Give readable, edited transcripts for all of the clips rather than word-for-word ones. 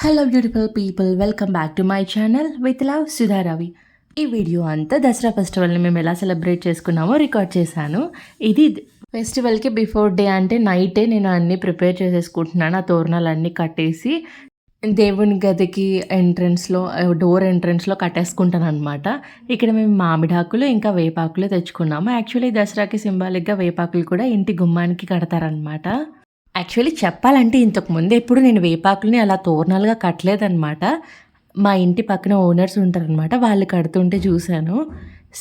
Hello beautiful people, welcome back to my channel with love Sudharavi. ఈ video అంతా దసరా ఫెస్టివల్ని మేము ఎలా సెలబ్రేట్ చేసుకున్నామో రికార్డ్ చేశాను. ఇది ఫెస్టివల్కి బిఫోర్ డే అంటే నైటే నేను అన్నీ ప్రిపేర్ చేసేసుకుంటున్నాను. ఆ తోరణాలు అన్నీ కట్టేసి దేవుని గదికి ఎంట్రన్స్లో, డోర్ ఎంట్రన్స్లో కట్టేసుకుంటాను అనమాట. ఇక్కడ మేము మామిడాకులు ఇంకా వేపాకులు తెచ్చుకున్నాము. యాక్చువల్లీ దసరాకి సింబాలిక్గా వేపాకులు కూడా ఇంటి గుమ్మానికి కడతారనమాట. యాక్చువల్లీ చెప్పాలంటే ఇంతకుముందు ఎప్పుడు నేను వేపాకులని అలా తోరణాలుగా కట్టలేదనమాట. మా ఇంటి పక్కన ఓనర్స్ ఉంటారనమాట, వాళ్ళు కడుతుంటే చూశాను.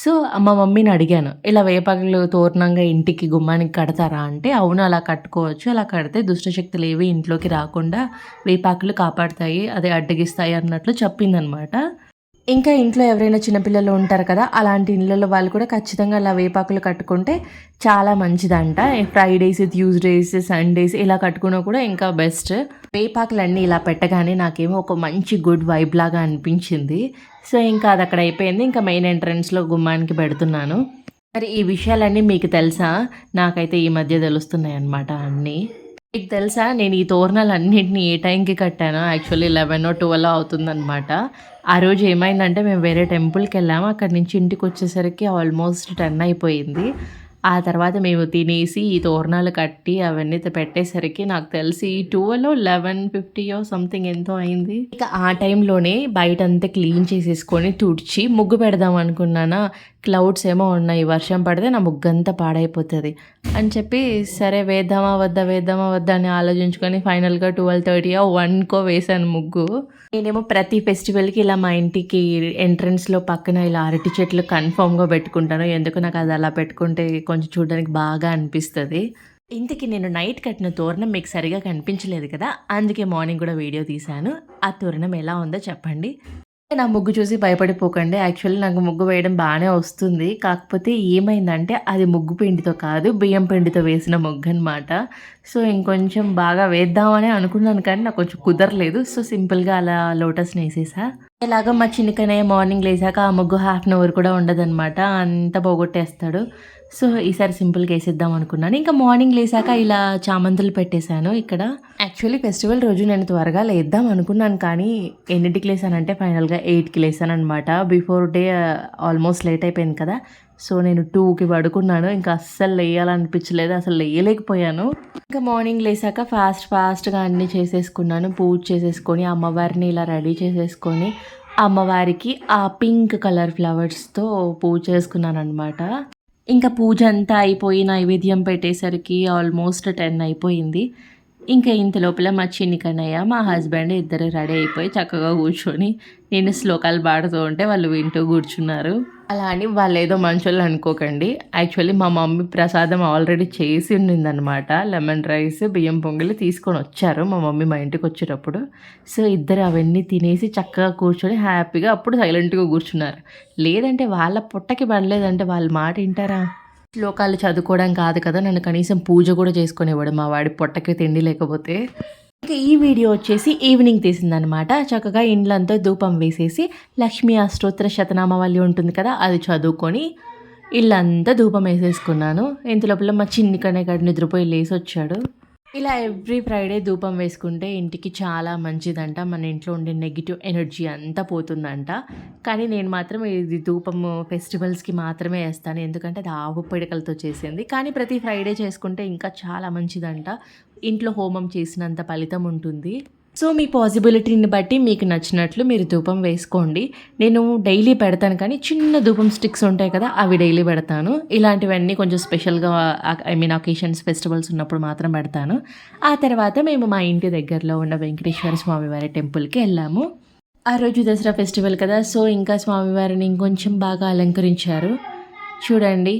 సో మా మమ్మీని అడిగాను, ఇలా వేపాకులు తోరణంగా ఇంటికి గుమ్మానికి కడతారా అంటే, అవును అలా కట్టుకోవచ్చు, అలా కడితే దుష్టశక్తులు ఏవి ఇంట్లోకి రాకుండా వేపాకులు కాపాడుతాయి, అదే అడ్డగిస్తాయి అన్నట్లు చెప్పిందనమాట. ఇంకా ఇంట్లో ఎవరైనా చిన్నపిల్లలు ఉంటారు కదా, అలాంటి ఇళ్ళలో వాళ్ళు కూడా ఖచ్చితంగా అలా వేపాకులు కట్టుకుంటే చాలా మంచిదంట. ఫ్రైడేస్, ట్యూస్డేస్, సండేస్ ఇలా కట్టుకున్నా కూడా ఇంకా బెస్ట్. వేపాకులన్నీ ఇలా పెట్టగానే నాకేమో ఒక మంచి గుడ్ వైబ్ లాగా అనిపించింది. సో ఇంకా అది అక్కడ అయిపోయింది. ఇంకా మెయిన్ ఎంట్రన్స్లో గుమ్మానికి పెడుతున్నాను. మరి ఈ విషయాలన్నీ మీకు తెలుసా? నాకైతే ఈ మధ్య తెలుస్తున్నాయి అన్నమాట అన్నీ. మీకు తెలుసా నేను ఈ తోరణాలన్నింటినీ ఏ టైంకి కట్టానో? యాక్చువల్లీ 11 or 12 అవుతుందన్నమాట. ఆ రోజు ఏమైందంటే మేము వేరే టెంపుల్కి వెళ్ళాము. అక్కడి నుంచి ఇంటికి వచ్చేసరికి ఆల్మోస్ట్ 10 అయిపోయింది. ఆ తర్వాత మేము తినేసి ఈ తోరణాలు కట్టి అవన్నీ పెట్టేసరికి నాకు తెలిసి 12 or 11:50 సంథింగ్ ఎంతో అయింది. ఇక ఆ టైంలోనే బయట అంతా క్లీన్ చేసేసుకొని తుడిచి ముగ్గు పెడదాం అనుకున్నానా. క్లౌడ్స్ ఏమో ఉన్నాయి, వర్షం పడితే నా ముగ్గు అంతా పాడైపోతుంది అని చెప్పి సరే వేద్దామా వద్దా అని ఆలోచించుకొని ఫైనల్గా 12:30 or 1 వేసాను ముగ్గు. నేనేమో ప్రతి ఫెస్టివల్కి ఇలా మా ఇంటికి ఎంట్రన్స్లో పక్కన ఇలా అరటి చెట్లు కన్ఫామ్గా పెట్టుకుంటాను. ఎందుకు నాకు అది అలా పెట్టుకుంటే కొంచెం చూడడానికి బాగా అనిపిస్తుంది. ఇంతకీ నేను నైట్ కట్టిన తోరణం మీకు సరిగా కనిపించలేదు కదా, అందుకే మార్నింగ్ కూడా వీడియో తీశాను. ఆ తోరణం ఎలా ఉందో చెప్పండి. నా ముగ్గు చూసి భయపడిపోకండి. యాక్చువల్లీ నాకు ముగ్గు వేయడం బాగానే వస్తుంది. కాకపోతే ఏమైందంటే అది ముగ్గు పిండితో కాదు, బియ్యం పిండితో వేసిన ముగ్గు అనమాట. సో ఇంకొంచెం బాగా వేద్దామని అనుకున్నాను, కానీ నాకు కొంచెం కుదరలేదు. సో సింపుల్గా అలా లోటస్ని వేసేసా. ఇలాగ మా చిన్నకనే మార్నింగ్ లేసాక ఆ ముగ్గు 1/2 hour కూడా ఉండదన్నమాట, అంతా పోగొట్టేస్తాడు. సో ఈసారి సింపుల్గా వేసేద్దాం అనుకున్నాను. ఇంకా మార్నింగ్ లేసాక ఇలా చామంతులు పెట్టేశాను ఇక్కడ. యాక్చువల్లీ ఫెస్టివల్ రోజు నేను త్వరగా లేద్దాం అనుకున్నాను, కానీ ఎన్నింటికి లేసానంటే ఫైనల్గా 8కి లేసాను అనమాట. బిఫోర్ డే ఆల్మోస్ట్ లేట్ అయిపోయింది కదా. సో నేను 2కి పడుకున్నాను. ఇంకా అస్సలు లేయాలనిపించలేదు, అసలు లేయలేకపోయాను. ఇంకా మార్నింగ్ లేసాక ఫాస్ట్గా అన్నీ చేసేసుకున్నాను. పూజ చేసేసుకొని అమ్మవారిని ఇలా రెడీ చేసేసుకొని అమ్మవారికి ఆ పింక్ కలర్ ఫ్లవర్స్తో పూజ చేసుకున్నాను అనమాట. ఇంకా పూజ అంతా అయిపోయి నైవేద్యం పెట్టేసరికి ఆల్మోస్ట్ 10 అయిపోయింది. ఇంకా ఇంత లోపల మా చిన్ని కన్నయ్య, మా హస్బెండ్ ఇద్దరు రెడీ అయిపోయి చక్కగా కూర్చొని నేను శ్లోకాలు పాడుతూ ఉంటే వాళ్ళు వింటూ కూర్చున్నారు. అలా అని వాళ్ళు ఏదో మంచోళ్ళు అనుకోకండి. యాక్చువల్లీ మా మమ్మీ ప్రసాదం ఆల్రెడీ చేసి ఉన్నిందనమాట. లెమన్ రైస్, బియ్యం పొంగలి తీసుకొని వచ్చారు మా మమ్మీ మా ఇంటికి వచ్చేటప్పుడు. సో ఇద్దరు అవన్నీ తినేసి చక్కగా కూర్చొని హ్యాపీగా అప్పుడు సైలెంట్గా కూర్చున్నారు. లేదంటే వాళ్ళ పుట్టకి పడలేదంటే వాళ్ళ మాట వింటారా? శ్లోకాలు చదువుకోవడం కాదు కదా, నన్ను కనీసం పూజ కూడా చేసుకునేవాడు మా వాడి పొట్టకి తిండి లేకపోతే. ఇంకా ఈ వీడియో వచ్చేసి ఈవినింగ్ తీసిందనమాట. చక్కగా ఇండ్లంతా ధూపం వేసేసి లక్ష్మీ అష్టోత్తర శతనామావళి ఉంటుంది కదా, అది చదువుకొని ఇల్లంతా ధూపం వేసేసుకున్నాను. ఇంతలోపల మా చిన్ని కనే నిద్రపోయి లేసి వచ్చాడు. ఇలా ఎవ్రీ ఫ్రైడే ధూపం వేసుకుంటే ఇంటికి చాలా మంచిదంట. మన ఇంట్లో ఉండే నెగిటివ్ ఎనర్జీ అంతా పోతుందంట. కానీ నేను మాత్రం ఇది ధూపము ఫెస్టివల్స్కి మాత్రమే వేస్తాను, ఎందుకంటే అది ఆవు పిడకలతో చేసింది. కానీ ప్రతి ఫ్రైడే చేసుకుంటే ఇంకా చాలా మంచిదంట. ఇంట్లో హోమం చేసినంత ఫలితం ఉంటుంది. సో మీ పాసిబిలిటీని బట్టి మీకు నచ్చినట్లు మీరు ధూపం వేసుకోండి. నేను డైలీ పెడతాను, కానీ చిన్న ధూపం స్టిక్స్ ఉంటాయి కదా, అవి డైలీ పెడతాను. ఇలాంటివన్నీ కొంచెం స్పెషల్గా అకేషన్స్, ఫెస్టివల్స్ ఉన్నప్పుడు మాత్రం పెడతాను. ఆ తర్వాత మేము మా ఇంటి దగ్గరలో ఉన్న వెంకటేశ్వర స్వామివారి టెంపుల్కి వెళ్ళాము. ఆ రోజు దసరా ఫెస్టివల్ కదా, సో ఇంకా స్వామివారిని ఇంకొంచెం బాగా అలంకరించారు. చూడండి,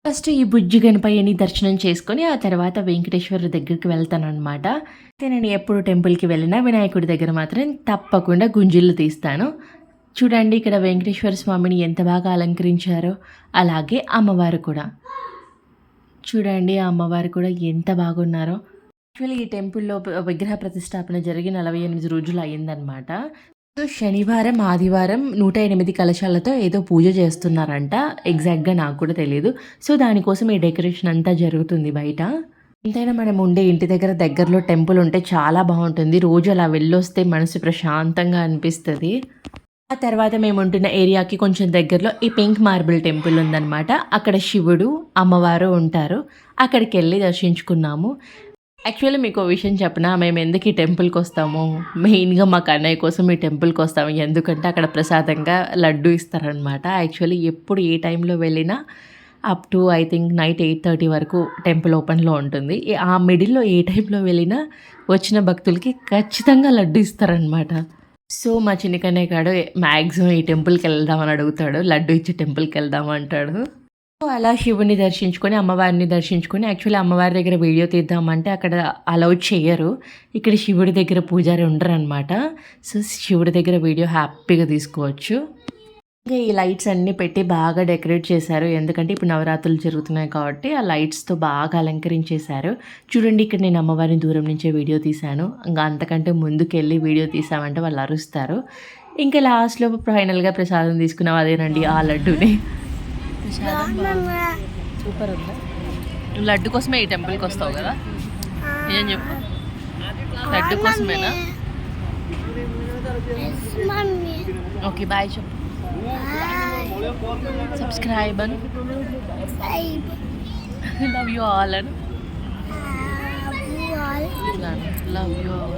ఫస్ట్ ఈ బుజ్జి గణపయ్యని దర్శనం చేసుకొని ఆ తర్వాత వెంకటేశ్వర దగ్గరికి వెళ్తాను అనమాట. అయితే నేను ఎప్పుడు టెంపుల్కి వెళ్ళినా వినాయకుడి దగ్గర మాత్రం తప్పకుండా గుంజిళ్ళు తీస్తాను. చూడండి ఇక్కడ వెంకటేశ్వర స్వామిని ఎంత బాగా అలంకరించారో, అలాగే అమ్మవారు కూడా చూడండి, ఆ అమ్మవారు కూడా ఎంత బాగున్నారో. యాక్చువల్లీ ఈ టెంపుల్లో విగ్రహ ప్రతిష్టాపన జరిగి 48 రోజులు అయ్యిందనమాట. సో శనివారం, ఆదివారం 108 కలశాలతో ఏదో పూజ చేస్తున్నారంట. ఎగ్జాక్ట్గా నాకు కూడా తెలియదు. సో దానికోసం ఈ డెకరేషన్ అంతా జరుగుతుంది బయట. ఎంతైనా మనం ఉండే ఇంటి దగ్గరలో టెంపుల్ ఉంటే చాలా బాగుంటుంది. రోజు అలా వెళ్ళొస్తే మనసు ప్రశాంతంగా అనిపిస్తది. ఆ తర్వాత మేముంటున్న ఏరియాకి కొంచెం దగ్గరలో ఈ పింక్ మార్బుల్ టెంపుల్ ఉందనమాట. అక్కడ శివుడు, అమ్మవారు ఉంటారు. అక్కడికెళ్ళి దర్శించుకున్నాము. యాక్చువల్లీ మీకో విషయం చెప్పనా? మేమెందుకు ఈ టెంపుల్‌కొస్తాము, మెయిన్‌గా మా కన్నయ్య కోసం ఈ టెంపుల్‌కొస్తాము. ఎందుకంటే అక్కడ ప్రసాదంగా లడ్డు ఇస్తారనమాట. యాక్చువల్లీ ఎప్పుడు ఏ టైంలో వెళ్ళినా up to I think night 8:30 వరకు టెంపుల్ ఓపెన్‌లో ఉంటుంది. ఆ మిడిల్‌లో ఏ టైంలో వెళ్ళినా వచ్చిన భక్తులకి ఖచ్చితంగా లడ్డు ఇస్తారనమాట. సో, మా చిన్ని కన్నయ్య గాడు మాక్సిమం ఈ టెంపుల్‌కెళ్దాం అని అడుగుతాడు. లడ్డు ఇచ్చే టెంపుల్‌కెళ్దాం అంటాడు. సో, అలా శివుడిని దర్శించుకొని, అమ్మవారిని దర్శించుకొని యాక్చువల్లీ అమ్మవారి దగ్గర వీడియో తీద్దామంటే అక్కడ అలౌ చెయ్యరు. ఇక్కడ శివుడి దగ్గర పూజారి ఉండరనమాట. సో, శివుడి దగ్గర వీడియో హ్యాపీగా తీసుకోవచ్చు. ఇంకా ఈ లైట్స్ అన్నీ పెట్టి బాగా డెకరేట్ చేశారు. ఎందుకంటే ఇప్పుడు నవరాత్రులు జరుగుతున్నాయి కాబట్టి ఆ లైట్స్‌తో బాగా అలంకరించేశారు. చూడండి ఇక్కడ నేను అమ్మవారిని దూరం నుంచే వీడియో తీశాను. ఇంక అంతకంటే ముందుకెళ్ళి వీడియో తీసామంటే వాళ్ళు అరుస్తారు. ఇంకా లాస్ట్‌లో ఫైనల్‌గా ప్రసాదం తీసుకున్నాం. అదేనండి ఆ లడ్డూని. ప్రసాదం సూపర్ ఉందా? లడ్డు కోసమే ఈ టెంపుల్‌కి వస్తావు కదా? ఏం చెప్పు? లడ్డు కోసమేనా? ఓకే బాయ్ చెప్పు. Subscribe and love you all and love you all.